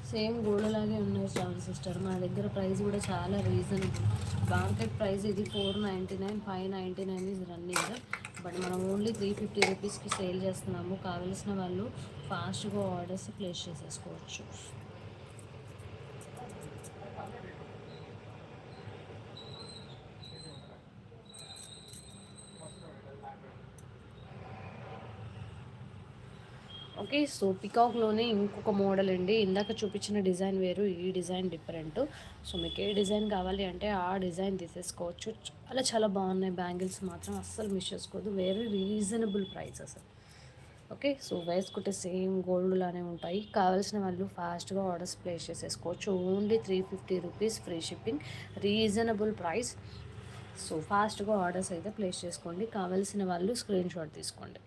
Same gold లాగే ఉన్నాయి Shravani sister. మన దగ్గర ప్రైస్ కూడా చాలా రీజనబుల్. మార్కెట్ ప్రైస్ ఇది 499, 599 ఇస్ రన్నింగ్. బట్ మనం ఓన్లీ 350 రూపీస్కి సేల్ చేస్తున్నాము. కావలసిన వాళ్ళు ఫాస్ట్గా ఆర్డర్స్ ప్లేస్ చేసేసుకోవచ్చు. ఓకే. సో పికాక్‌లోనే ఇంకొక మోడల్ అండి. ఇందాక చూపించిన డిజైన్ వేరు, ఈ డిజైన్ డిఫరెంట్. సో మీకు ఏ డిజైన్ కావాలి అంటే ఆ డిజైన్ తీసేసుకోవచ్చు. చాలా చాలా బాగున్నాయి బ్యాంగిల్స్ మాత్రం అస్సలు మిస్ చేసుకోవద్దు. వెరీ రీజనబుల్ ప్రైస్ అసలు. ఓకే. సో వేసుకుంటే సేమ్ గోల్డ్ లానే ఉంటాయి. కావాల్సిన వాళ్ళు ఫాస్ట్‌గా ఆర్డర్స్ ప్లేస్ చేసేసుకోవచ్చు. Only 350 rupees free shipping. Reasonable price. So ఫాస్ట్‌గా ఆర్డర్స్ అయితే ప్లేస్ చేసుకోండి. కావాల్సిన వాళ్ళు స్క్రీన్‌షాట్ తీసుకోండి.